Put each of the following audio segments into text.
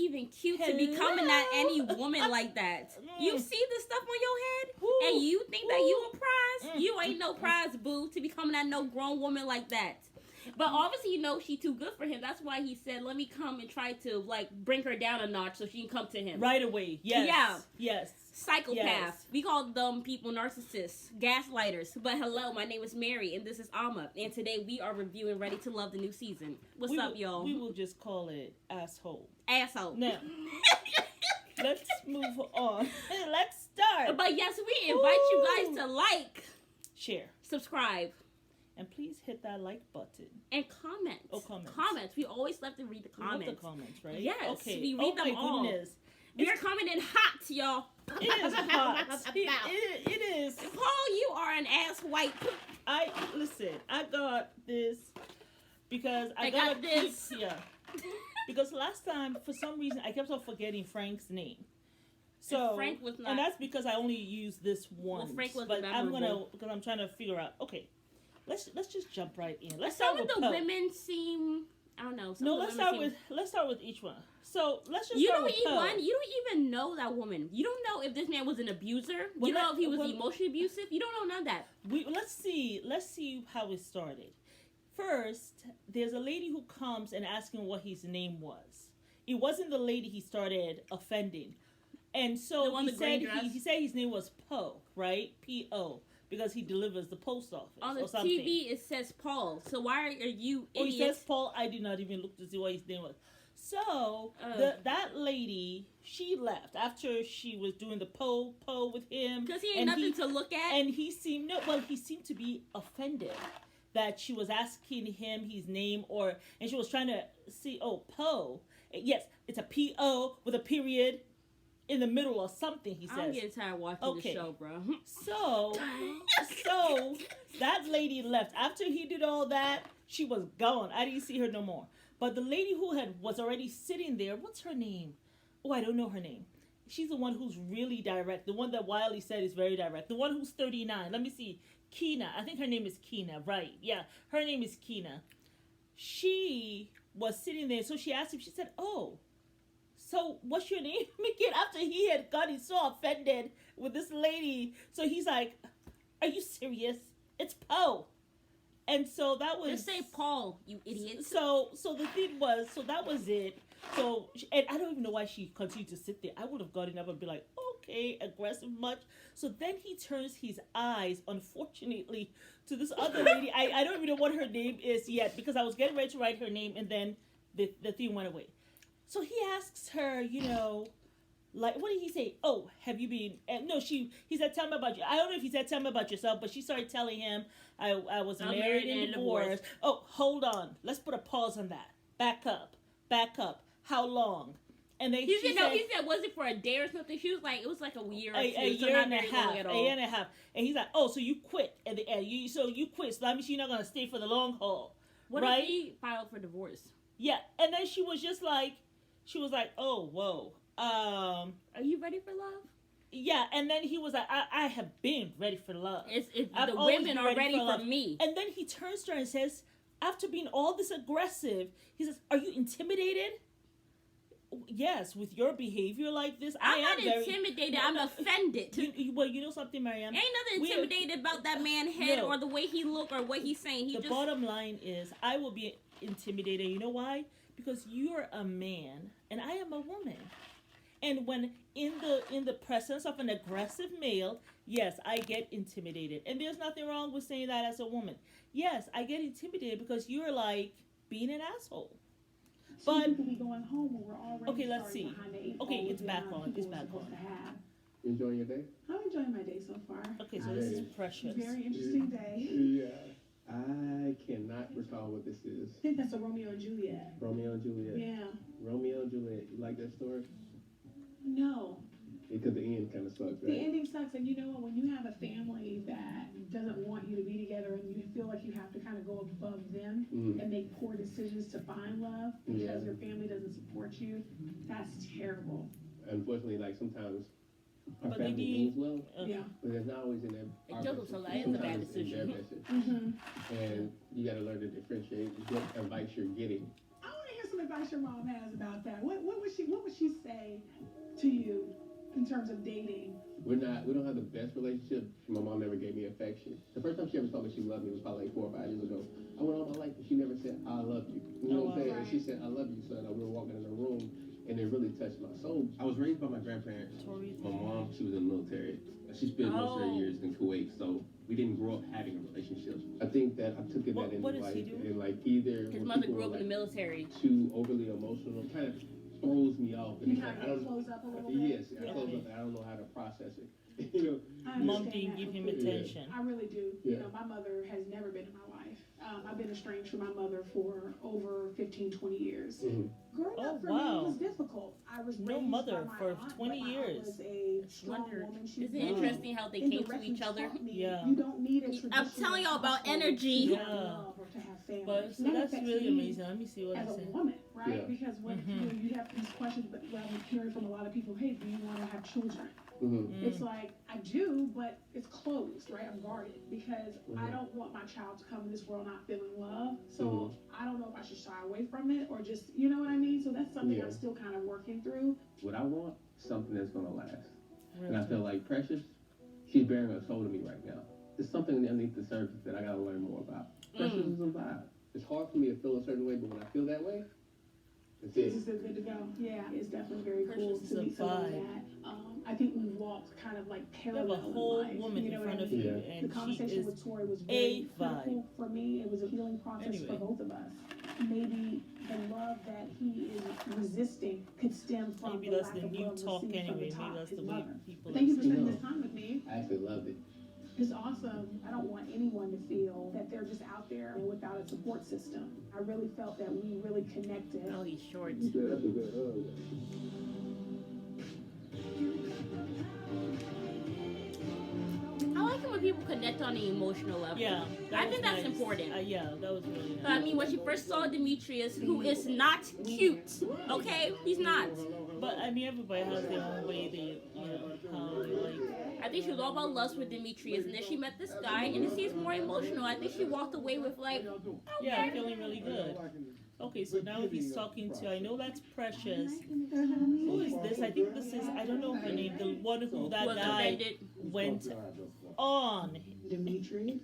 even cute to be coming at any woman like that. You see the stuff on your head, and you think that you a prize? You ain't no prize, boo, to be coming at no grown woman like that. But obviously, you know, she's too good for him. That's why he said, let me come and try to, like, bring her down a notch so she can come to him. Right away. Yes. Yeah. Yes. Psychopath. Yes. We call them people narcissists, gaslighters. But hello, my name is Mary, and this is Alma. And today we are reviewing Ready to Love, the new season. What's up, y'all? We will just call it Asshole. Asshole. Now, let's move on. Let's start. But yes, we invite you guys to like, share, subscribe. And please hit that like button. And comment. Oh, comments. Comments. We always love to read the comments. We love the comments, right? Yes. Okay. We read them all. Goodness. We are commenting hot, y'all. It is hot. It is. Paul, you are an ass white. Listen, I got this because I got this. Yeah. Because last time, for some reason, I kept on forgetting Frank's name. So, and Frank was not. And that's because I only used this once. Well, Frank was but because I'm trying to figure out, okay. Let's just jump right in. Let's start with the women seem. I don't know. No, let's start with each one. So let's just start with Poe. You don't even know that woman. You don't know if this man was an abuser. You don't know if he was emotionally abusive. You don't know none of that. Let's see how it started. First, there's a lady who comes and asks him what his name was. It wasn't the lady he started offending, and so he said his name was Poe, right? P-O. Because he delivers the post office. On the or something. TV, it says Paul. So why are you idiots? Oh, he says Paul. I did not even look to see what his name was. So, that lady, she left after she was doing the Poe with him. Because he ain't nothing to look at. And he seemed to be offended that she was asking him his name and she was trying to see, Poe. Yes, it's a P-O with a period. In the middle or something, he says. I'm getting tired watching the show, bro. So that lady left. After he did all that, she was gone. I didn't see her no more. But the lady who was already sitting there, what's her name? Oh, I don't know her name. She's the one who's really direct. The one that Wiley said is very direct. The one who's 39. Let me see. Keena. I think her name is Keena, right? Yeah, her name is Keena. She was sitting there. So she asked him, she said, so what's your name again? After he had gotten so offended with this lady. So he's like, are you serious? It's Poe. And so that was... Just say Paul, you idiot. So the thing was, so that was it. So, and I don't even know why she continued to sit there. I would have gotten up and be like, okay, aggressive much. So then he turns his eyes, unfortunately, to this other lady. I don't even know what her name is yet because I was getting ready to write her name and then the thing went away. So he asks her, like, what did he say? Oh, have you been... No, he said, tell me about you. I don't know if he said, tell me about yourself, but she started telling him, I was married and divorced. Oh, hold on. Let's put a pause on that. Back up. How long? And he said, was it for a day or something? She was like, it was like a year or two. A year and a half. And he's like, oh, so you quit at the end. So you quit. So that means you're not going to stay for the long haul. What if he filed for divorce? Yeah. And then she was like, oh, whoa. Are you ready for love? Yeah, and then he was like, I have been ready for love. The women are ready for me. And then he turns to her and says, after being all this aggressive, he says, are you intimidated? Yes, with your behavior like this, I'm not intimidated. I'm offended. You know something, Marianne? Ain't nothing intimidated about that man's head or the way he look or what he's saying. The bottom line is, I will be intimidated. You know why? Because you're a man and I am a woman. And when in the presence of an aggressive male, yes, I get intimidated. And there's nothing wrong with saying that as a woman. Yes, I get intimidated because you're like being an asshole. But people be going home when we're already okay, let's see. Okay, it's back on. It's back on. You enjoying your day? I'm enjoying my day so far. Okay, so this is Precious. Very interesting day. Yeah. I cannot recall what this is. I think that's a Romeo and Juliet. Romeo and Juliet. Yeah. Romeo and Juliet. You like that story? No. Because the end kind of sucks, right? The ending sucks, and you know what? When you have a family that doesn't want you to be together, and you feel like you have to kind of go above them and make poor decisions to find love because your family doesn't support you, that's terrible. Unfortunately, like sometimes our family means well, but it's not always in their best interest. And you got to learn to differentiate what advice you're getting. I want to hear some advice your mom has about that. What would she would she say to you in terms of dating? We don't have the best relationship. My mom never gave me affection. The first time she ever told me she loved me was probably like 4 or 5 years ago. I went all my life, but she never said, I love you. You know what I'm saying? Right. And she said, I love you, son. We were walking in a room, and it really touched my soul. I was raised by my grandparents. My mom, she was in the military. She spent most of her years in Kuwait, so we didn't grow up having a relationship. I think that I took it that in life, and like either his mother grew up in the military. Too overly emotional, kind of throws me off. You kind of close up a little bit? Yes, I close up. I don't know how to process it. You know, Mom didn't give him attention. I really do. You know, my mother has never been in my life. I've been estranged from my mother for over 15, 20 years. Growing up for me was difficult. I was no raised mother by my for aunt, 20 but my years. aunt was a strong woman. She Isn't it interesting how they came to each other? Yeah. You don't need a I'm telling y'all about household energy. to have love or to have family. But see, That that's affects really me amazing. Let me see what I as a said. woman, right? Yeah. Because when you have these questions, but what I'm hearing from a lot of people, hey, do you want to have children? It's like, I do, but it's closed, right? I'm guarded because I don't want my child to come in this world not feeling love. So I don't know if I should shy away from it or just, you know what I mean? So that's something I'm still kind of working through. What I want, something that's gonna last. And I feel like Precious, she's bearing a soul to me right now. There's something underneath the surface that I gotta learn more about. Precious is a vibe. It's hard for me to feel a certain way, but when I feel that way, it's It's just good to go. Yeah, it's definitely very cool Precious to is a meet someone vibe. that I think we walked kind of like You parallel. have a whole in life, woman you in know front what I of mean? you, The and she conversation is with Tori was a very vibe. critical for me. It was a healing process for both of us. Maybe the love that he is resisting could stem from Maybe the that's lack the of new love talk received from anyway. the Maybe top, that's his the way mother. people Thank you for are spending No. this time with me. I actually loved it. It's awesome. I don't want anyone to feel that they're just out there without a support system. I really felt that we really connected. Oh, he's short. That's a good hug. I like it when people connect on the emotional level. Yeah, I think that's nice. important. Yeah, that was really I nice. mean, when she first saw Demetrius, who is not cute, okay? He's not. But I mean, everybody has their own way they, you know, how they like. I think she was all about lust with Demetrius, and then she met this guy, and it seems more emotional. I think she walked away with like, Yeah, feeling really good. Okay, so now he's talking to, I know that's Precious. Who is this? I think this is, I don't know her name, the one who that was guy offended. went on. Demetrius.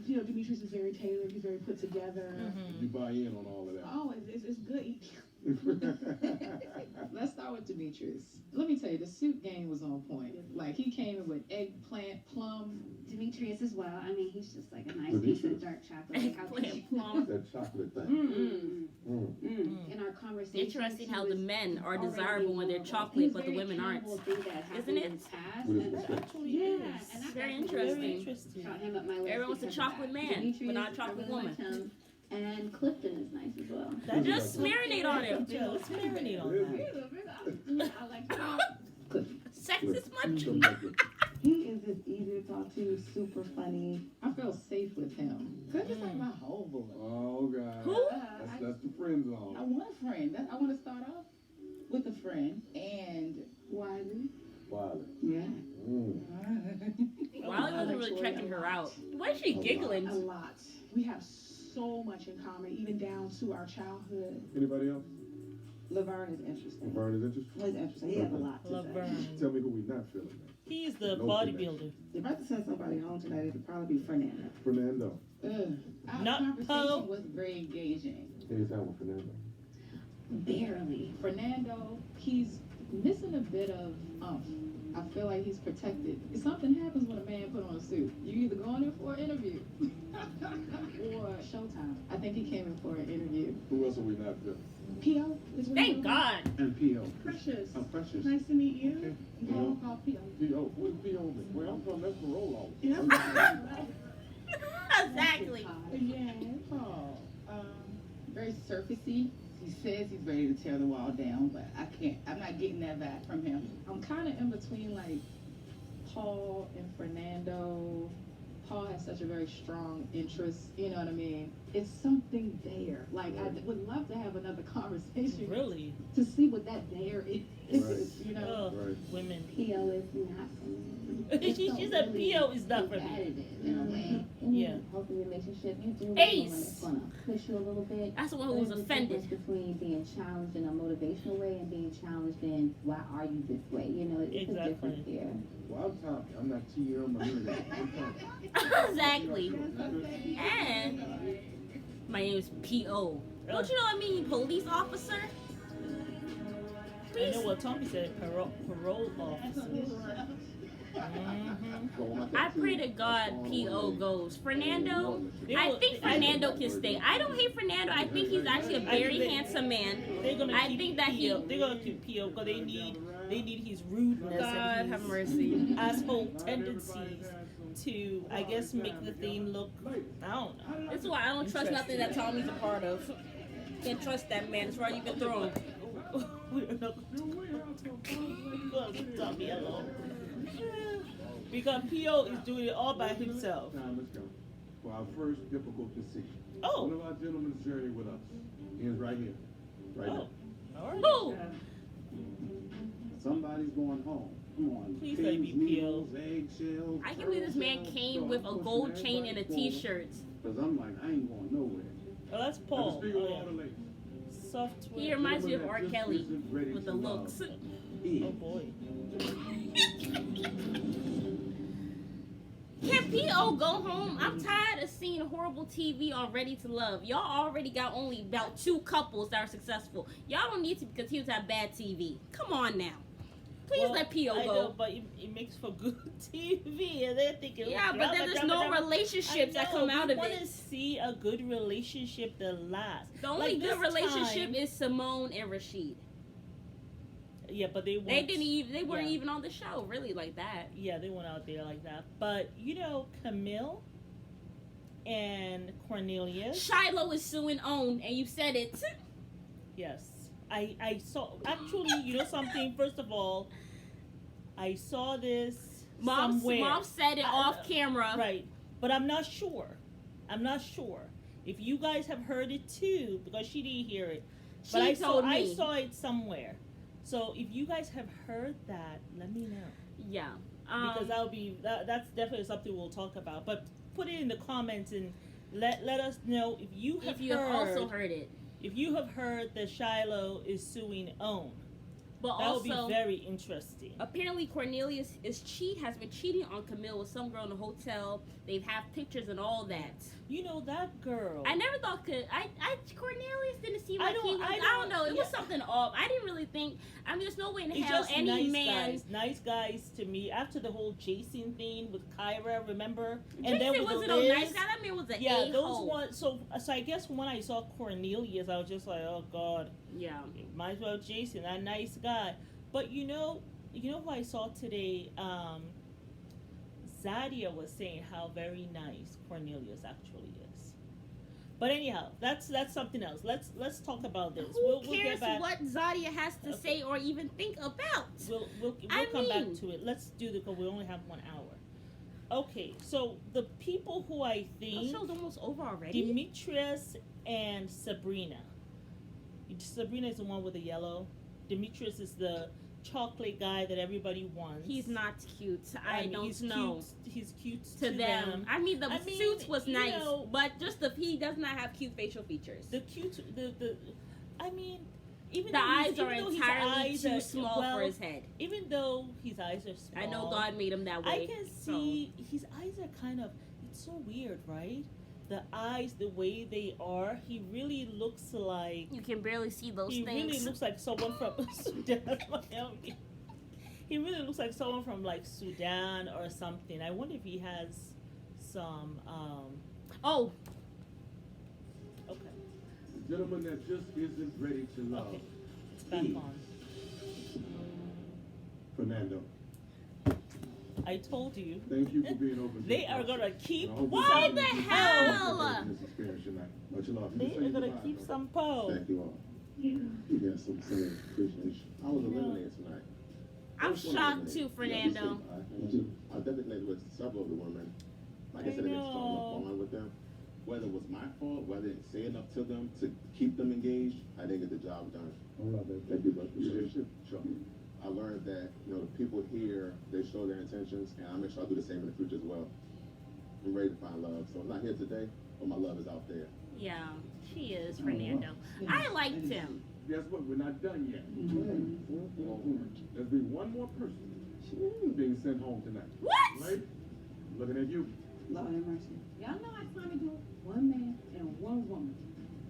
You know, Demetrius is very tailored. He's very put together. You buy in on all of that. Oh, it's good. Let's start with Demetrius. Let me tell you, the suit game was on point. Like, he came in with eggplant, plum. Demetrius as well. I mean, he's just like a nice piece of dark chocolate. Like how Eggplant plum. That chocolate thing. in our conversation. Interesting how the men are desirable when they're chocolate, but the women aren't. Isn't it? Actually, Yeah, yes. and Very Very interesting. interesting. Shot him up my list. Everyone's a because of chocolate that. man, Demetrius, but not a chocolate I really woman. liked him. And Clifton is nice as well. That Just is- marinate on him. Yeah, let's marinate on that. I like Sex is much. He is just easy to talk to, super funny. I felt safe with him. Cause it's like my homeboy. Oh, God. Who? That's the friend I zone. want a friend. I want to start off with a friend and Wiley. Wiley. Yeah. Wiley wasn't really checking her out. Why is she giggling? A lot. We have so much in common, even down to our childhood. Anybody else? Laverne is interesting. Vern is interested? He's interesting. He has a lot to say. Laverne. Tell me who we not feeling. He's the No bodybuilder. If I had to send somebody home tonight, it'd probably be Fernando. Fernando. our Not conversation Poe. was very engaging. Anytime with Fernando. barely. Fernando, he's missing a bit of I feel like he's protected. If something happens when a man put on a suit, you either going in for an interview or showtime. I think he came in for an interview. Who else are we not feeling? P.O. is what Thank you God. And P.O. Precious. I'm Precious. Nice to meet you. Okay. You all call P.O. P.O. What is P.O. mean? Where I'm from, that's parole officer. Yeah. Exactly. Yeah. Oh, very surfacey. He says he's ready to tear the wall down, but I'm not getting that vibe from him. I'm kind of in between like Paul and Fernando. Paul has such a very strong interest, you know what I mean? It's something there. Like, I would love to have another conversation Really? to see what that there is, Right. you know? Oh, Right. women. P.O. is not for me. She said P.O. is not for me. Competitive in a way. Yeah. In a healthy relationship, you do want Ace. someone that's gonna push you a little bit. That's the one who There's was a offended. difference between being challenged in a motivational way and being challenged challenge, then why are you this way? You know, it's a difference there. Well, I'm Tommy. I'm not T.M. I'm none of that. Exactly. And my name is P.O. Don't you know what I mean, police officer? I know what Tommy said, parole officer. I pray to God P.O. goes. Fernando, I think Fernando can stay. I don't hate Fernando. I think he's actually a very handsome man. They're gonna I keep think that P.O. They're gonna keep P.O. because they need his rudeness God and have his mercy. asshole tendencies to, I guess, make the thing look. I don't know. That's why I don't trust nothing that Tommy's a part of. Can't trust that man. That's why you can throw him. We're not gonna Tommy alone. Because P.O. is doing it all by himself. Now let's go for our first difficult decision. Oh. One of our gentlemen is journey with us. He is right here. Right now. All right. Who? Somebody's going home. Come on. Please let me Needles, eggshells. I can believe this man came with a gold chain and a t-shirt. Because I'm like, I ain't going nowhere. Oh, that's I Paul. just speak with all the ladies. Software. He reminds me of R. Kelly with the looks. Oh boy. Can P.O. go home? I'm tired of seeing horrible TV on Ready to Love. Y'all already got only about 2 couples that are successful. Y'all don't need to continue to have bad TV. Come on now. Please let P.O. go. I know, but it makes for good TV, and they're thinking, Yeah, but then there's no relationships that come out of I want it. to see a good relationship that lasts. The only Like good this relationship time- is Simone and Rashid. Yeah, but they weren't yeah. even on the show really like that. Yeah, they went out there like that. But you know, Camille and Cornelius. Shiloh is suing OWN, and you said it. Yes. I saw, actually, you know something, first of all, I saw this somewhere. Mom said it off camera. Right. But I'm not sure. If you guys have heard it too, because she didn't hear it. But I saw it somewhere. So if you guys have heard that, let me know. Yeah. Because that's definitely something we'll talk about. But put it in the comments and let us know if you have also heard it. If you have heard that Shiloh is suing OWN. But that also, would be very interesting. Apparently, Cornelius has been cheating on Camille with some girl in the hotel. They've had pictures and all that. You know that girl. I never thought Cornelius didn't seem like he was. I don't know. It was something off. I didn't really think. I mean, there's no way in hell just any man. Nice guys to me. After the whole Jason thing with Kyra, remember? And then wasn't no nice guy. That man was an a-hole. Those ones. So I guess when I saw Cornelius, I was just like, oh God. Yeah. Might as well Jason, that nice guy. But you know who I saw today? Zadia was saying how very nice Cornelius actually is. But anyhow, that's something else. Let's talk about this. Who cares what Zadia has to say or even think about? We'll come back to it. Let's do the because we only have 1 hour. Okay, so the people who I think the show's almost over already. Demetrius and Sabrina. Sabrina is the one with the yellow. Demetrius is the chocolate guy that everybody wants. He's not cute. I don't know. He's cute to them. I mean, the suits was nice, but just he does not have cute facial features. I mean, even the eyes are entirely too small for his head. Even though his eyes are small, I know God made him that way. I can see his eyes are kind of. It's so weird, right? The eyes, the way they are, he really looks like... You can barely see those things. He really looks like someone from Sudan. He really looks like someone from, like, Sudan or something. I wonder if he has some, Oh! Okay. The gentleman that just isn't ready to love. Okay. It's back on. Fernando. I told you. Thank you for being open. They are gonna keep. Why the hell? They are gonna keep some pole. Thank you all. You got some appreciation. I was eliminated tonight. I'm shocked too, Fernando. I definitely with several of the women. Like I said, I didn't start off on with them. Whether it was my fault, whether I didn't say enough to them to keep them engaged, I didn't get the job done. Thank you, brother. Sure. I learned that, the people here, they show their intentions, and I'll make sure I do the same in the future as well. I'm ready to find love. So I'm not here today, but my love is out there. Yeah, she is, Fernando. I liked him. Guess what? We're not done yet. just be one more person being sent home tonight. What? Right? Looking at you. Lord have mercy. Y'all know I trying to do one man and one woman.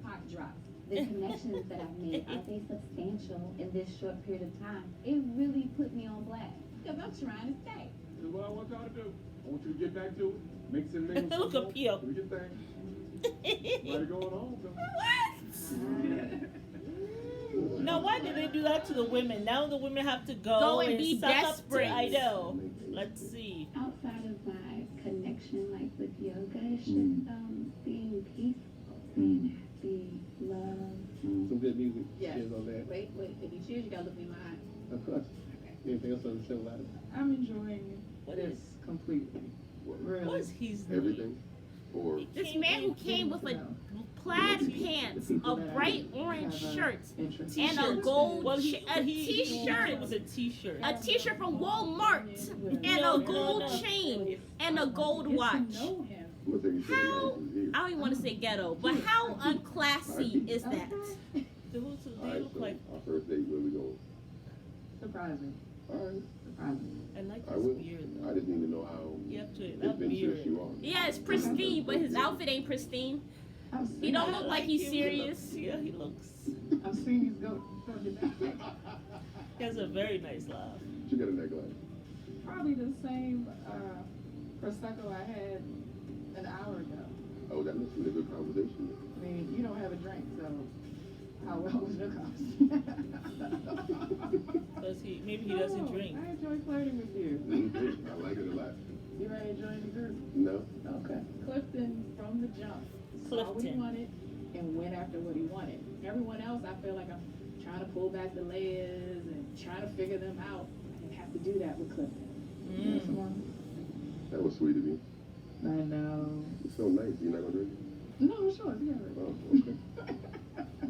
Hot drop. The connections that I've made, are they substantial in this short period of time? It really put me on blast. Because I'm trying to stay. This is what I want y'all to do. I want you to get back to it. Make some names. Look up here. Do your thing. Why going on? Now, why did they do that to the women? Now the women have to Go and be suck desperate. Up to, I know. Let's see. Outside of my connection, like with yoga, it's just being peaceful, being happy, love. Some good music. Yes. Cheers on that. Wait. If you choose, you gotta look me in my eye. Of course. Anything else on the show, Lada? I'm enjoying What this is completely. what Really. is he's Everything? Or This man who came with a plaid pants, a bright orange shirt, and a gold Well, a It t-shirt. was a t-shirt. A t-shirt from Walmart and a gold chain and a gold watch. Know him. I'm gonna take you to the How? names here. I don't even want to say ghetto, but how unclassy is that? They All look right, so like, our first date, where we going? Surprising. All right. Surprising. I like I his will. beard. I just need to know how You have to, that adventurous beard. you are. Yeah, it's pristine, but his outfit ain't pristine. He don't look like he's him. serious. Yeah, he looks. I'm seeing these go back. He has a very nice laugh. You got a necklace. Probably the same prosecco I had an hour ago. Oh, that must be a good conversation. I mean, you don't have a drink, so how well was your conversation? Does he? Maybe he doesn't drink. I enjoy flirting with you. I like it a lot. You ready to join the group? No? Okay. Clifton from the jump saw what he Clifton. wanted and went after what he wanted. Everyone else, I feel like I'm trying to pull back the layers and trying to figure them out. I didn't have to do that with Clifton. That was sweet of you. I know. It's so nice. You're not gonna drink it? No, sure, yeah. Oh, okay.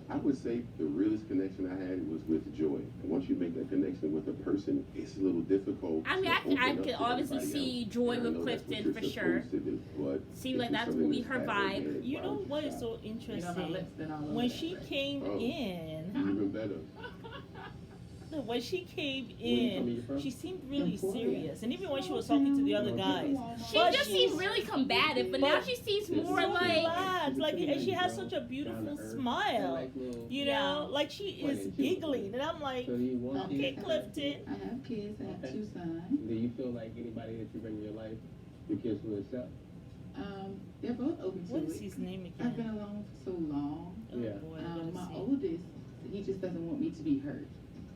I would say the realest connection I had was with Joy. And once you make that connection with a person, it's a little difficult. I mean, to I can open up can to obviously everybody see else. Joy And I with know that's what Clifton you're for sure. supposed to do, but Seems if like it's that's something gonna be that's her back in vibe. head, You know why what would is you so You know, my interesting? lips been all over When that, she right? came Oh. in, stop? Even better. when she came Where you in, from? she seemed really Emporia. serious. And even when she was talking to the other guys, She But just she's- seemed really combative, but now she seems more so like relaxed. Like, and she has such a beautiful smile. You know, like she is giggling, and I'm like, So do you want okay, kids? Clifton. I have kids. I have Okay. 2 sons. Do you feel like anybody that you bring in your life, your kids will accept? They're both open to What is it. his name I've been again? alone for so long. Oh Yeah. boy, I My gotta see. oldest, he just doesn't want me to be hurt.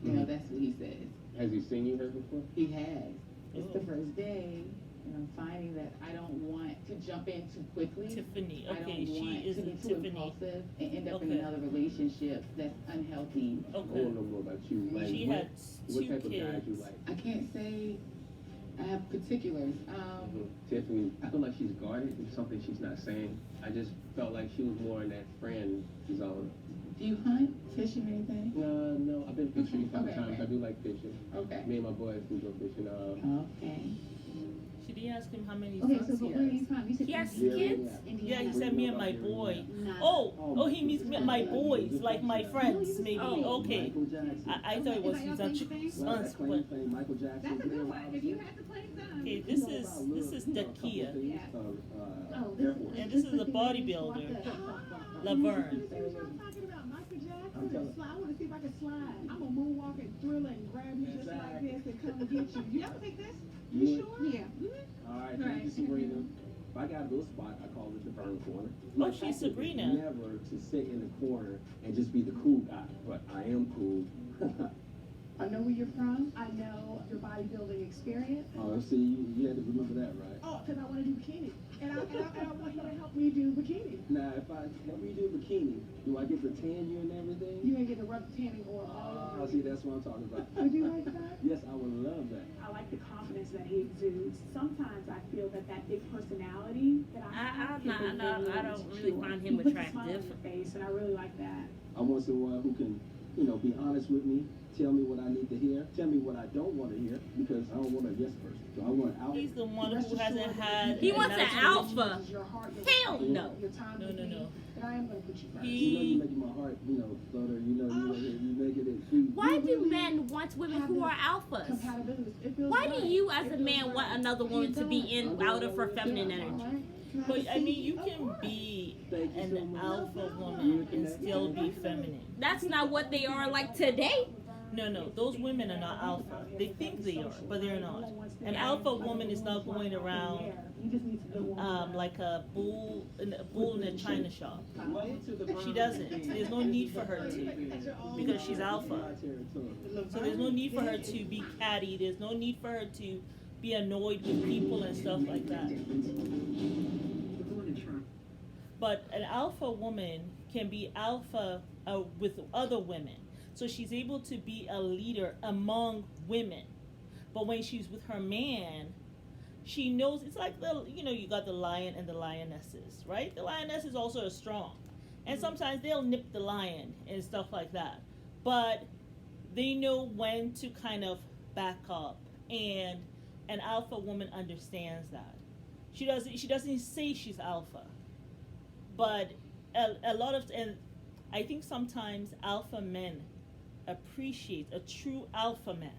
You know, that's what he says. Has he seen you hurt before? He has. It's the Oh. first day, and I'm finding that I don't want to jump in too quickly. Tiffany. I Okay, don't want she is to be the too Tiffany. impulsive and end up in Okay. another relationship that's unhealthy. I want Okay. to know more about you. Like, She what, had what two type of guys you kids. like? I can't say I have particulars. Tiffany, I feel like she's guarded. It's something she's not saying. I just felt like she was more in that friend zone. Do you hunt, fish, or anything? No, I've been fishing a couple Okay, times. okay. I do like fishing. Okay. Me and my boys, we go fishing. Okay. She didn't ask him how many Okay, sons so he where are has. you from? You said he has Indiana. kids. Yeah, Indiana. he said me and my boy. Nah. Oh, he means me and my boys, like my friends, maybe. Oh. Okay. Michael Jackson. I thought it was his sons, but Michael Jackson. That's a good one. If you had to play some. okay, this is Dakia, Oh, this is and this is a bodybuilder, Laverne. Talking about Michael Jackson. I want to see if I can slide. I'm a moonwalk and thriller and grab you just like this and come and get you. You ever take this? You sure? Yeah. All right, thank you, Sabrina. If I got a little spot, I call it the burn corner. Oh, she's Sabrina. Never to sit in the corner and just be the cool guy, but I am cool. I know where you're from. I know your bodybuilding experience. Oh, see, you had to remember that, right? Oh, because I want to do bikini. And I want you to help me do bikini. Now, if I help you do bikini, do I get to tan you and everything? You ain't get the rub tanning oil all Oh, over see, you. that's what I'm talking about. Would you like that? Yes, I would love that. I like the confidence that he exudes. Sometimes I feel that big personality that I have. I don't really find him He puts a smile on attractive. your face, and I really like that. I want someone who can, be honest with me, tell me what I need to hear, tell me what I don't want to hear, because I don't want a yes person. So I want out. He's the one who hasn't had. He wants an nice alpha. Your heart, your Hell no. Your time No, with no, me, no. the and I am going to put you first. You know, you making my heart, flutter. You making it sweet. Why do men want women who are alphas? Compatibility. It feels Why right. do you, as It a feels man, right. want another woman to be out of her feminine energy? But I mean, you can be an alpha woman and still be feminine. That's not what they are like today. No, those women are not alpha. They think they are, but they're not. An alpha woman is not going around like a bull in a china shop. She doesn't. There's no need for her to, because she's alpha. So there's no need for her to be catty. There's no need for her to be annoyed with people and stuff like that. But an alpha woman can be alpha with other women. So she's able to be a leader among women. But when she's with her man, she knows, it's like you got the lion and the lionesses, right? The lionesses also are strong. And sometimes they'll nip the lion and stuff like that. But they know when to kind of back up. And an alpha woman understands that. She doesn't say she's alpha. But a lot of, and I think sometimes alpha men appreciate a true alpha man,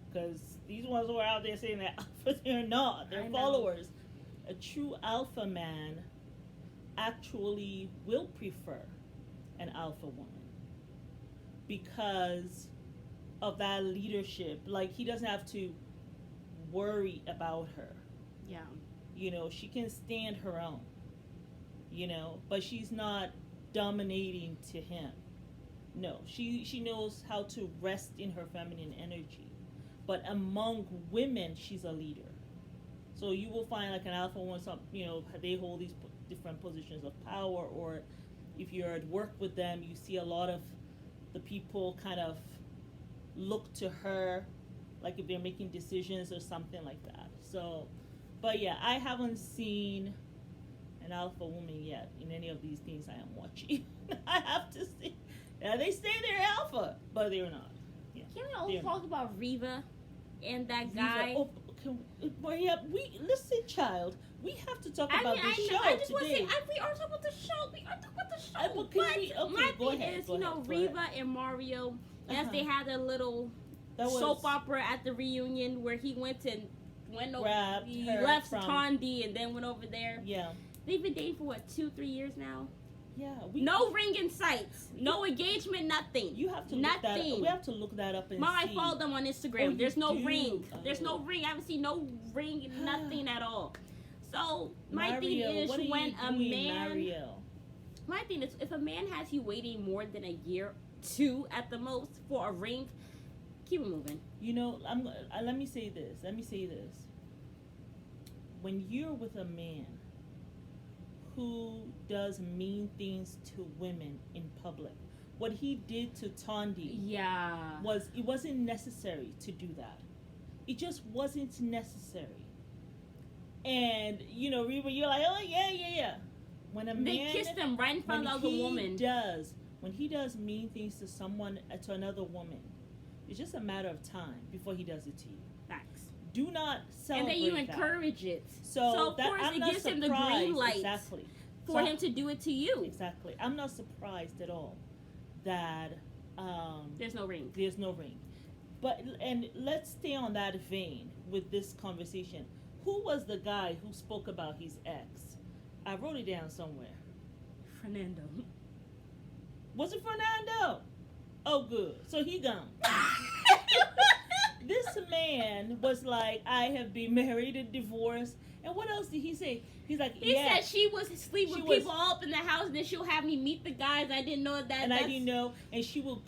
because these ones who are out there saying that alpha, they're not, they're followers. A true alpha man actually will prefer an alpha woman because of that leadership. Like, he doesn't have to worry about her. Yeah. She can stand her own, but she's not dominating to him. No, she knows how to rest in her feminine energy. But among women, she's a leader. So you will find like an alpha woman, they hold these different positions of power, or if you're at work with them, you see a lot of the people kind of look to her, like if they're making decisions or something like that. So, but yeah, I haven't seen an alpha woman yet in any of these things I am watching. I have to see. Yeah, they say they're alpha, but they're not. Yeah. Can we also talk about Reva and that guy? Listen, child. We have to talk about the show I just today. want to say, we are talking about the show. My thing is, Reva and Mario, yes, they had a little soap opera at the reunion where he left Tondi and then went over there. Yeah. They've been dating for 2-3 years now. Yeah. No ring in sight. No engagement. Nothing. You have to look that up. We have to look that up and see. I follow them on Instagram. There's no ring. Oh. There's no ring. I haven't seen no ring. Nothing at all. So my thing is, when a man, my thing is, if a man has you waiting more than a year, 2 at the most, for a ring, keep it moving. Let me say this. When you're with a man who does mean things to women in public, what he did to Tondi, it wasn't necessary to do that. It just wasn't necessary. And Reva, you're like, oh yeah. When a man, they kissed him right in front of the woman. When he does mean things to another woman, it's just a matter of time before he does it to you. Facts. Do not celebrate. And then you encourage it. So of course it gives him the green light for him to do it to you. Exactly. I'm not surprised at all that there's no ring. There's no ring. And let's stay on that vein with this conversation. Who was the guy who spoke about his ex? I wrote it down somewhere. Fernando. Was it Fernando? Oh, good. So he gone. This man was like, I have been married and divorced. And what else did he say? He's like, he said she was asleep with people all up in the house, and then she'll have me meet the guys. I didn't know that. And I didn't know. And she will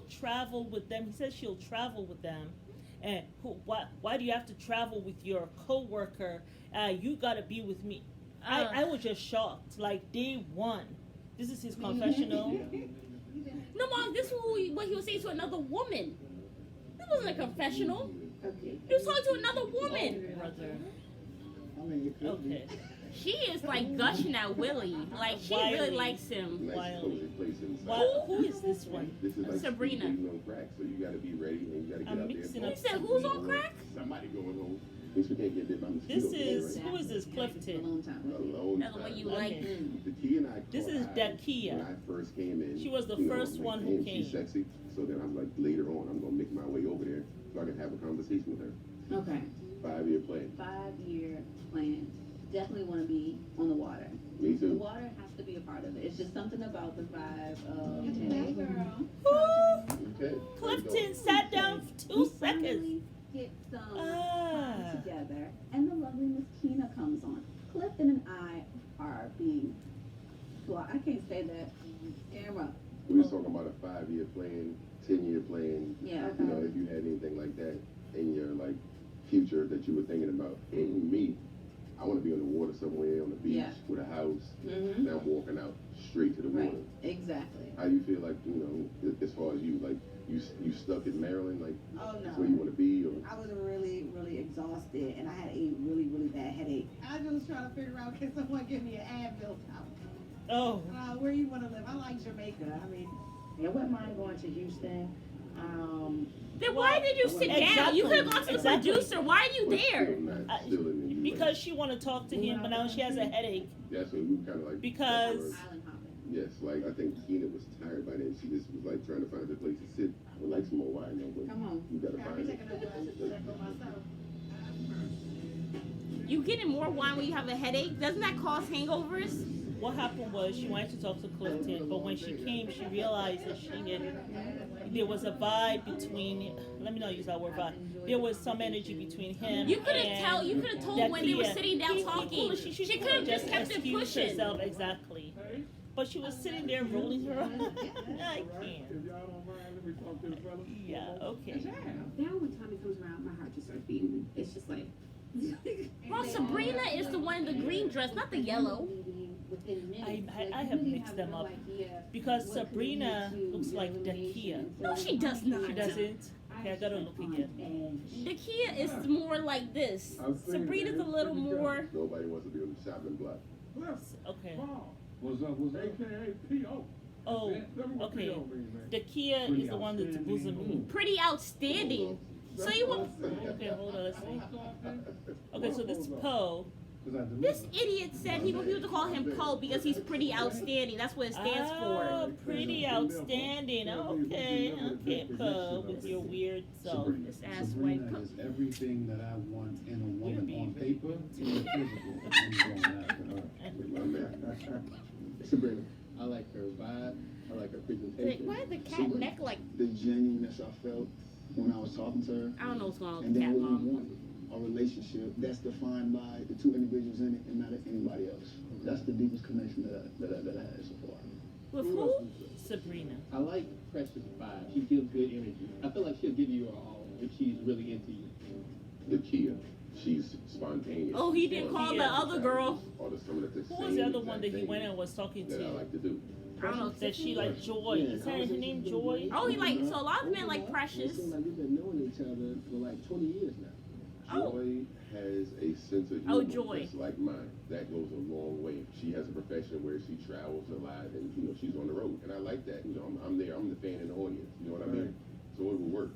travel with them. He says she'll travel with them. And why do you have to travel with your coworker? You gotta be with me. I was just shocked. Like, day one. This is his confessional. No, Mom, this is what he was saying to another woman. This wasn't a confessional. He was talking to another woman. Oh, brother. Okay. She is like gushing at Willie. Like, she really likes him. Who is this one? This is like Sabrina. on crack, so you gotta be ready and you gotta get out there. You said who's on crack? Somebody going home. At least we can't get bit by mosquitoes. This is today, who is this? A Clifton. long time. right? A long That's the way time. you like. Okay. The Kia and I This caught is eyes Dakia. when I first came in. She was the you know, first I'm one like, who damn, came. She's sexy. So then I'm like, later on, I'm gonna make my way over there so I can have a conversation with her. Okay. 5-year plan. 5-year plan. Definitely want to be on the water. Me The too. water has to be a part of it. It's just something about the vibe of. Hey, girl. Okay. Clifton sat down for 2 We seconds. finally get some Ah. time together, and the lovely Miss Keena comes on. Clifton and I are being. Well, I can't say that. Camera. We was talking about a 5-year plan, 10-year plan. Yeah. You know, if you had anything like that in your like future that you were thinking about. Me, I want to be on the water somewhere on the beach Yeah. with a house. Mm-hmm. Now I'm walking out straight to the Right. water. Exactly. How you feel like, you know, as far as you like you stuck in Maryland, like Oh that's where you no. want to be, or I was really, really exhausted and I had a really, really bad headache. I was just trying to figure out, can someone give me an Advil out? Oh. Where you want to live? I like Jamaica. I mean, I wouldn't mind going to Houston. Then why did you sit down? You could have gone to the Exactly. producer. Why are you but there? still not still in the US. Because she want to talk to him, but now she has a headache. That's what we kind of like. Because- Island hopping. Yes, like I think Keena was tired by then. She just was like trying to find a place to sit. I would like some more wine though, but Come on. you gotta I'll find be it. taking a glass for myself. You getting more wine when you have a headache? Doesn't that cause hangovers? What happened was she wanted to talk to Clifton, but when she came, she realized that there was a vibe between. Let me not use that word vibe. There was some energy between him. You could and have you could have told when they were Dakia. sitting down talking. She could have just kept it excused pushing. herself exactly. But she was sitting there rolling her eyes. I can't. If y'all don't mind, let me talk to the fella. Yeah. Okay. Now when Tommy comes around, my heart just starts beating. It's just like. Well, Sabrina is the one in the green dress, not the yellow. I have mixed them up because Sabrina looks like Dakia. No, she does not. She doesn't. Okay, I gotta look again. Dakia is more like this. Sabrina's a little more. Nobody wants to be on the shopping block. Okay. What's up? What's AKA P.O.? Oh, okay. Dakia is the one that's bosom. Pretty outstanding. So you want? Okay, hold on. Let's see. Okay, so this is Poe. This idiot said he wanted to call him Poe because he's pretty outstanding. That's what it stands Oh, for. pretty outstanding. Okay, okay, Poe, with your weird self. This ass white Sabrina Poe. is everything that I want in a woman on paper and physical. I'm going after her. Sabrina. I like her vibe. I like her presentation. Why is the cat neck like? The genuineness I felt when I was talking to her. I don't know what's going on And with the then cat what we mom. want, a relationship that's defined by the two individuals in it and not anybody else. That's the deepest connection that I had so far. With who? Sabrina. I like Precious vibe. She gives good energy. I feel like she'll give you her all if she's really into you. The Kia, she's spontaneous. Oh, he didn't call the other girl. Or the some of the Who was the other one that he went and was talking that I to? like to do. I don't know. That she like Joy. Is her name Joy? Oh, he like so a lot of men like Precious. It seems like we've been knowing each other for like 20 years now. Oh. Joy has a sense of Oh, humor Joy. that's like mine. That goes a long way. She has a profession where she travels a lot and, you know, she's on the road. And I like that. You know, I'm there. I'm the fan in the audience. You know what I mean? So it will work.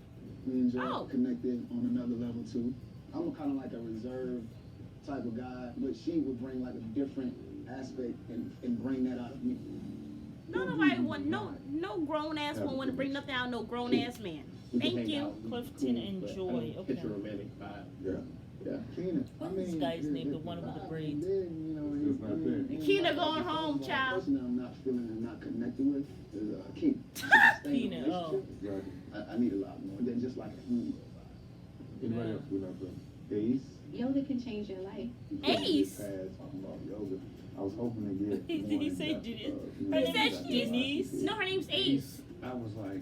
We enjoy Oh. connecting on another level too. I'm kind of like a reserved type of guy, but she would bring like a different aspect and bring that out of me. Nobody want no grown ass woman want to bring nothing out of no grown ass man. We can Thank hang you. out. Clifton and But I Joy. don't Okay. Catch a romantic vibe. Yeah. Yeah. Keena, What's this guy's name? The one with the braids. Keena going home, child. The person that I'm not feeling and not connected with is Keena. Keena, oh. I need a lot more than just like a human. Anybody else? We're not done. Ace. Yoga can change your life. Ace. Talking about yoga. I was hoping to get. Did he say Denise? Her He name said is she's- Denise. No, her name's Ace. I was like,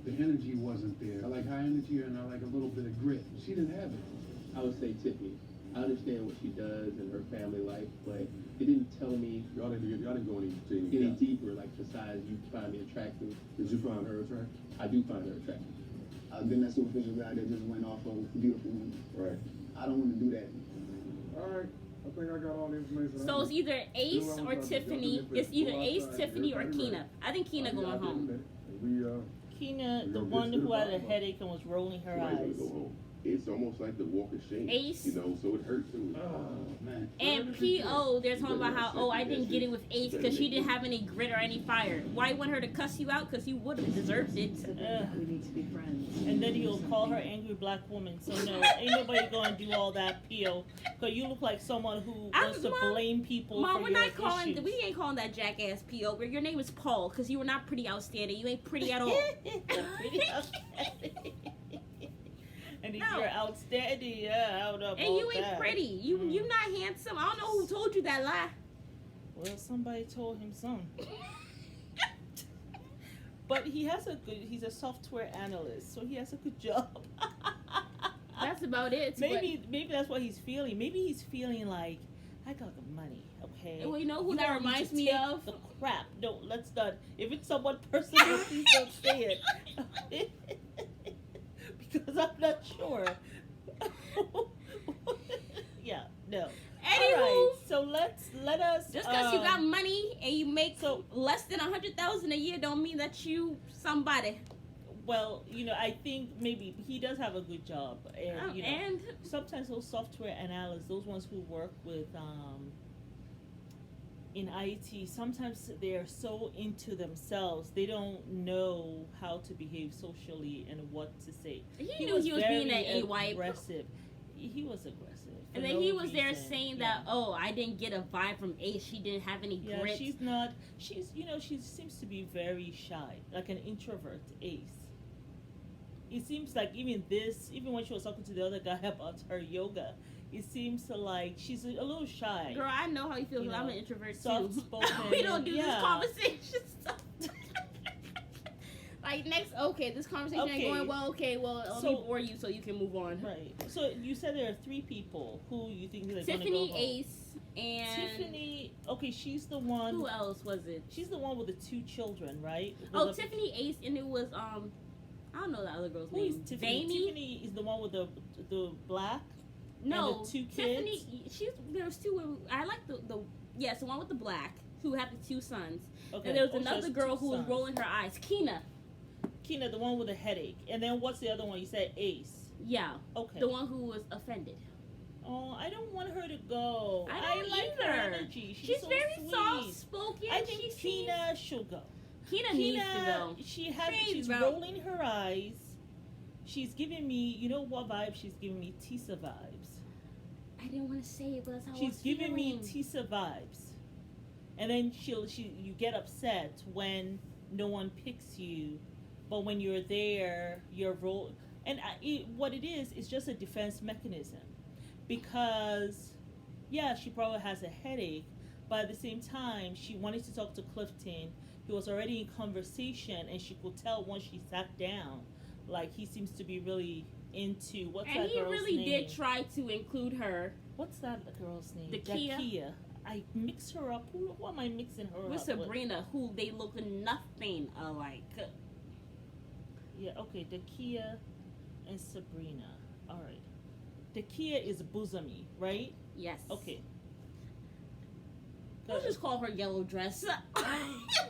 the energy wasn't there. I like high energy and I like a little bit of grit. She didn't have it. I would say Tiffany. I understand what she does in her family life, but it didn't tell me Y'all didn't go any any deeper, like besides you find me attractive. Did you find her attractive? I do find her attractive. I've been that superficial guy that just went off of beautiful women. Right. I don't want to do that. All right. I think I got all the information. So it's either Ace or Tiffany. It's either Ace, Tiffany, or Keena. I think Keena going home. We Keena, the one who had a headache and was rolling her Somebody's eyes. gonna go home. it's almost like the walk of shame. Ace. You know, so it hurt too. Oh, man. And P.O., they're talking about how, oh, I didn't get it with Ace because she didn't have any grit or any fire. Why you want her to cuss you out? Because you would have deserved it. We need to be friends. And then he'll call her angry black woman. So no, ain't nobody gonna do all that, P.O. Because you look like someone who wants to blame people Mom, for we're your not calling. issues. We ain't calling that jackass P.O. But your name is Paul because you were not pretty outstanding. You ain't pretty at all. Pretty outstanding. And if you're outstanding, yeah, I don't know about And you ain't that. pretty. You not handsome. I don't know who told you that lie. Well, somebody told him something. But he's a software analyst, so he has a good job. That's about it. Maybe that's what he's feeling. Maybe he's feeling like, I got the money, okay? Well, you know who that want reminds to me take of? The crap. No, let's not. If it's someone personal, please don't say it. Because I'm not sure. Yeah, no. Anywho, all right, so let us. Just because you got money and you make less than $100,000 a year, don't mean that you somebody. Well, you know, I think maybe he does have a good job, and you know, and sometimes those software analysts, those ones who work with in IT, sometimes they're so into themselves they don't know how to behave socially and what to say. He knew he was being an A-wipe. Aggressive. He was aggressive. And then he was there saying that, oh, I didn't get a vibe from Ace. She didn't have any grit. She's not. You know, she seems to be very shy, like an introvert. Ace. It seems like even when she was talking to the other guy about her yoga, it seems like she's a little shy. Girl, I know how you feel because I'm an introvert too. Soft-spoken. We don't do this conversation stuff. Like this conversation ain't going well. Okay, well, let me bore you so you can move on. Right. So you said there are 3 people who you think they're going to go Tiffany, home. Ace, and Tiffany. Okay, she's the one. Who else was it? She's the one with the 2 children, right? Tiffany, Ace, and it was I don't know the other girl's name. Who is Tiffany? Vamy? Tiffany is the one with the black. No, and the 2 kids. Tiffany. There's 2. I like the one with the black who had the 2 sons. Okay. And there was another girl who was rolling her eyes. Keena, the one with a headache. And then what's the other one? You said Ace. Yeah. Okay. The one who was offended. Oh, I don't want her to go. I don't like either. her energy. She's so very sweet. soft-spoken. I think Keena should go. Keena needs to go. She's rolling her eyes. She's giving me, you know what vibe she's giving me? Tisa vibes. I didn't want to say it, but that's how she's giving me Tisa vibes. And then you get upset when no one picks you, but when you're there, you're roll. And what it is just a defense mechanism, because she probably has a headache, but at the same time she wanted to talk to Clifton. He was already in conversation, and she could tell once she sat down, like he seems to be really into what's that girl's name? And he really did try to include her. What's that girl's name? Dakia. I mix her up. Who am I mixing her with up Sabrina, who they look nothing alike. Yeah, okay, Dakia and Sabrina. All right. Dakia is Bosomy, right? Yes. Okay. Let's just call her Yellow Dress.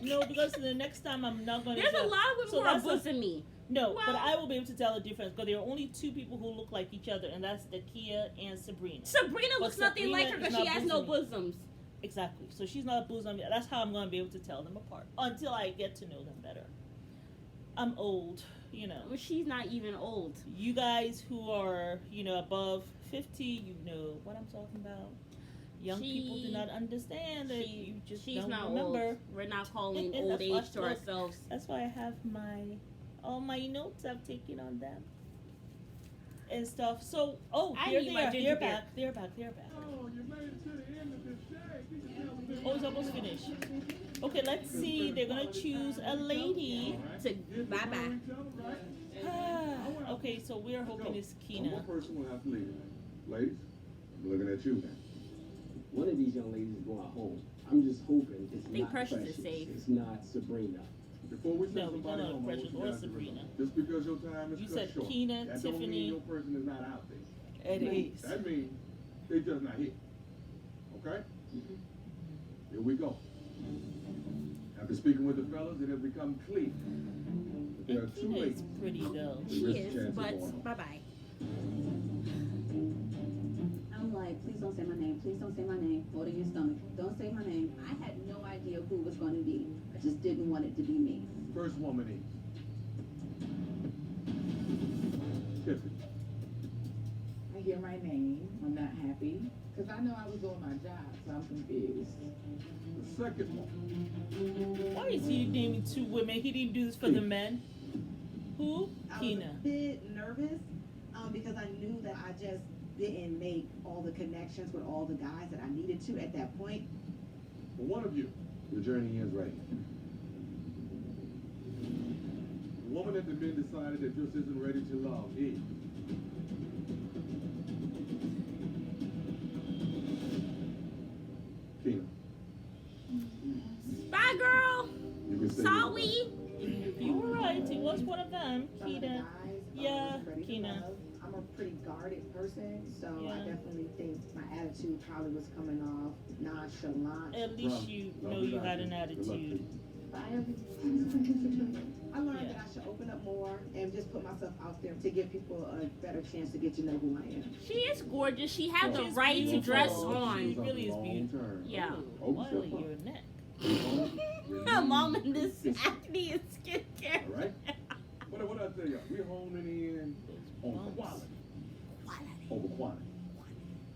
No, because the next time I'm not going to... There's a lot of women who are Bosomy. No, but I will be able to tell the difference, because there are only 2 people who look like each other, and that's Dakia and Sabrina. Sabrina looks nothing like her because she has no bosoms. Exactly. So she's not a bosom. That's how I'm going to be able to tell them apart, until I get to know them better. I'm old, you know. Well, she's not even old. You guys who are, above 50, you know what I'm talking about. Young people do not understand that you just don't remember. Old. We're not calling old age to ourselves. That's why I have all my notes I've taken on them and stuff. So, here they are. They're back. Oh, you made it to the end of this day. It's almost finished. Okay, let's see. They're gonna choose a lady to bye-bye. Okay, so we're hoping it's Keena. One person will have to leave. Ladies, I'm looking at you. One of these young ladies is going home. I'm just hoping it's not Precious is safe. It's not Sabrina. Before we send we don't somebody know home, Precious or Sabrina. Just because your time is You cut said short, Keena, that Tiffany, don't mean your person is not out there. and Ace. That means they just not here. Okay? Here we go. After speaking with the fellas, it has become clear that there are 2 Keena ladies. is pretty though. She is, but bye-bye. I'm like, please don't say my name. Please don't say my name. Hold in your stomach. Don't say my name. I had no idea who it was going to be. I just didn't want it to be me. First woman in. Tiffany. I hear my name. I'm not happy. Because I know I was doing my job, so I'm confused. The second woman. Why is he naming two women? He didn't do this for the men. Who? I was Kina. a bit nervous because I knew that I just didn't make all the connections with all the guys that I needed to at that point. For one of you, your journey ends right here. The woman that the men decided that just isn't ready to love is. Kina. Bye, girl. You can say Sorry. You were right. He was one of them. Some of the Kina. guys, Yeah, was ready to Kina. love. I'm a pretty guarded person, so I Yeah. definitely think my attitude probably was coming off nonchalant. At least you know you had an attitude. I learned Yeah. that I should open up more and just put myself out there to give people a better chance to get to know who I am. She is gorgeous. She has the She's right to beautiful. dress She on. really is beautiful. Yeah. Wiley, your neck. Her mom in this acne and skincare. All right? What I tell y'all? We're honing in on quality. Over quantity.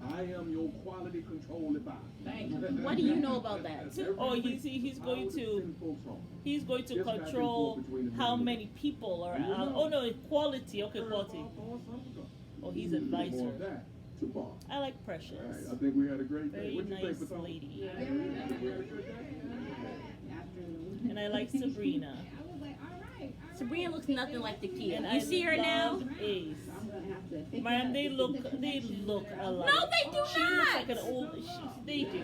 I am your quality control advisor. Thank you. What do you know about that? Oh, he's going to control how many people are out. Oh no, quality. Okay, quality. Oh, he's advisor. I like Precious. All right, I think we had a great day. Very What you nice think, Patron? lady. You think we had a good day? And I like Sabrina. Sabrina looks nothing like the kid. And You I see her now? love Ace. I'm gonna have to think Man, about they this. look It's a connection. alike. No, they do She looks not. like an old. They do.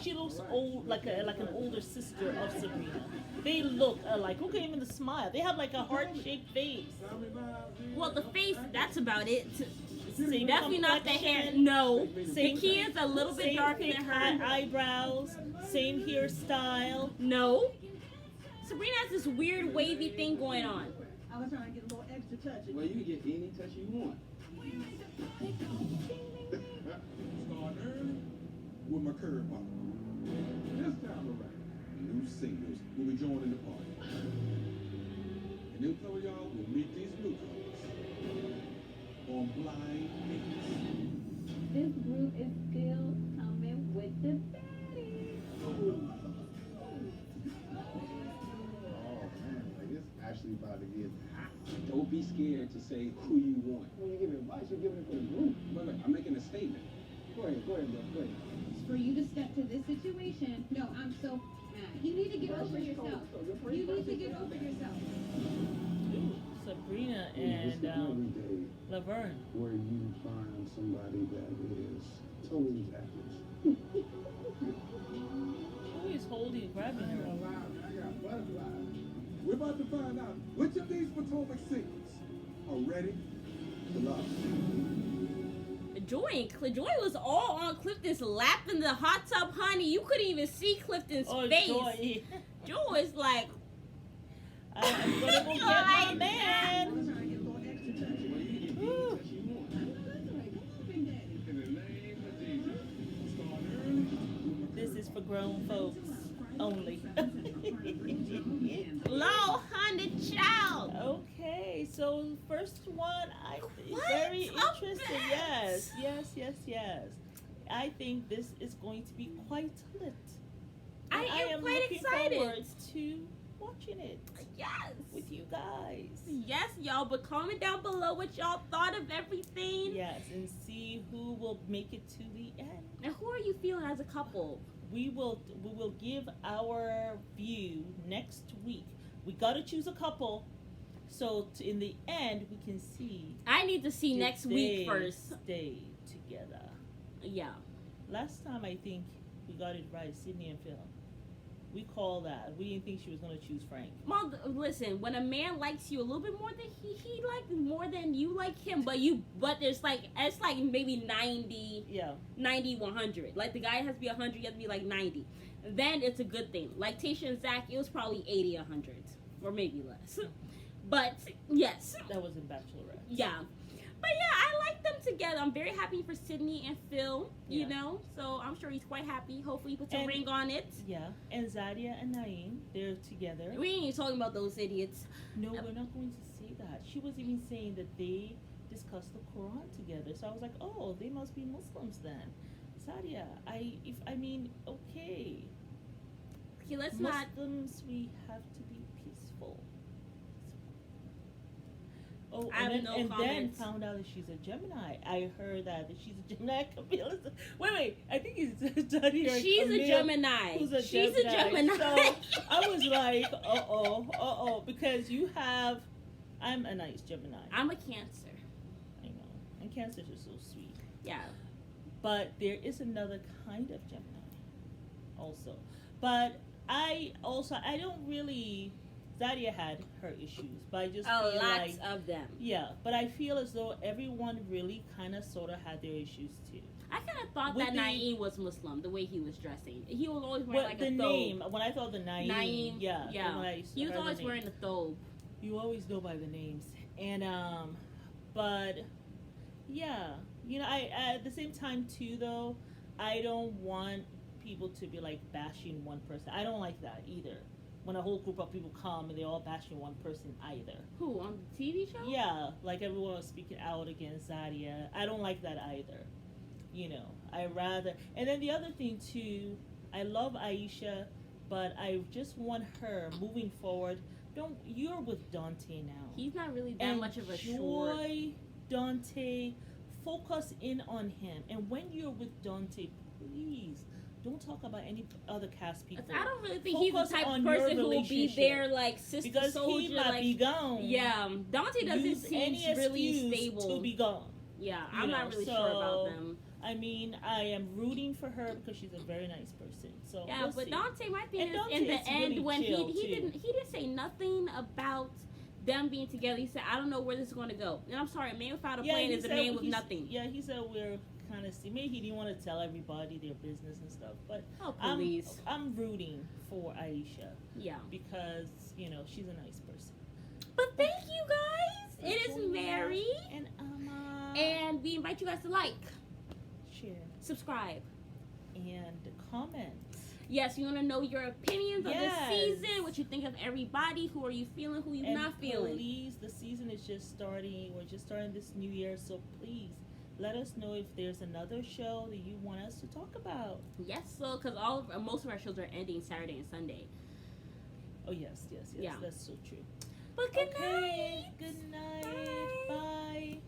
She looks old, like an older sister of Sabrina. They look alike. Look at him in the smile. They have like a heart-shaped face. Well, the face, that's about it. Same Definitely not the hair. complexion, No. Same- The kid's a little bit same darker thick than her. eyebrows, same hairstyle. No. Sabrina has this weird wavy thing going on. I was trying to get a little extra touch. Well, you can get any touch you want. Start early with my curve ball. This time around, new singles will be joining the party. And then some of y'all will meet these newcomers on blind dates. This group is still coming with the baddies. Oh man, like it's actually about to get hot. Don't be scared to say who you want. When you give advice, you're giving it for the group. Look, I'm making a statement. Go ahead, bro. Go ahead. For you to step to this situation, no, I'm so mad. You need to get over yourself. You need to get over yourself. Sabrina It's and the every day Laverne. where you find somebody that is totally average. Who is holding, grabbing her? We're about to find out which of these Potomac singles are ready to love. Joy was all on Clifton's lap in the hot tub, honey. You couldn't even see Clifton's face. Joy. Joy's like, I'm gonna go get my I man. was trying to get a little extra touch. Woo. In the name of Jesus, start early with my This is for grown folks only. low honey child. Okay, so first one, What? very Up interesting. next. Yes. I think this is going to be quite lit. I am quite looking excited. forward to watching it Yes. with you guys. Yes, y'all, but comment down below what y'all thought of everything. Yes, and see who will make it to the end. And who are you feeling as a couple? We will give our view next week. We gotta choose a couple, so in the end we can see. I need to see if next week they first. Stay together. Yeah. Last time I think we got it right, Sydney and Phil. We called that. We didn't think she was gonna choose Frank. Well, listen, when a man likes you a little bit more than he likes more than you like him, but there's like, it's like maybe 90, Yeah. 90, 100. Like the guy has to be 100, you have to be like 90. Then it's a good thing. Like Tasha and Zach, it was probably 80, 100, or maybe less. But yes, That was in Bachelorette. yeah. But yeah, I like them together. I'm very happy for Sydney and Phil, you know. So I'm sure he's quite happy. Hopefully he puts a ring on it. Yeah. And Zadia and Naeem, they're together. We ain't even talking about those idiots. No, we're not going to say that. She was even saying that they discussed the Quran together. So I was like, oh, they must be Muslims then. Zadia, okay. Okay, let's not. Muslims, we have to be peaceful. Oh, I have and no then comments. found out that she's a Gemini. I heard that she's a Gemini. Camille, wait, I think it's Johnny or She's Camille, a Gemini. Who's a She's Gemini. a Gemini. So I was like, because I'm a nice Gemini. I'm a Cancer. I know, and Cancers are so sweet. Yeah. But there is another kind of Gemini, also. But I don't really. Zadia had her issues, but I just feel lots of them. Yeah, but I feel as though everyone really kind of sort of had their issues too. I kind of thought that Naeem was Muslim, the way he was dressing. He was always wearing like the a thobe. name, when I thought the Naeem, yeah. He was always wearing a thobe. You always know by the names. And, but, yeah. You know, I at the same time too, though, I don't want people to be like bashing one person. I don't like that either. When a whole group of people come and they're all bashing one person either. Who, on the TV show? Yeah, like everyone was speaking out against Zadia. I don't like that either. You know, I rather. And then the other thing too, I love Aisha, but I just want her moving forward. You're with Dante now. He's not really that much of a short. Enjoy Dante. Focus in on him. And when you're with Dante, please don't talk about any other cast people. I don't really think Focus he's the type on of person your who will be relationship. there like sister because soldier. he might be gone. Yeah, Dante doesn't Use seem any really excuse stable. to be gone. Yeah, You I'm know, not really so, sure about them. I mean, I am rooting for her because she's a very nice person. So Yeah, we'll but see. Dante might be And in Dante the is end really when chill, he didn't say nothing about them being together. He said, I don't know where this is going to go. And I'm sorry, a man without a plan he is a said man with nothing. Yeah, he said we're kind of maybe he didn't want to tell everybody their business and stuff, but please. I'm rooting for Aisha. Yeah, because she's a nice person. But thank you guys. It is Mary and and we invite you guys to like, share, subscribe, and comment. Yes, you want to know your opinions of Yes. the season, what you think of everybody, who are you feeling, who you And not feeling. Please, the season is just starting. We're just starting this new year, so please let us know if there's another show that you want us to talk about. Yes, so because most of our shows are ending Saturday and Sunday. Oh yes, Yeah. that's so true. But good Okay, night. good night. Bye.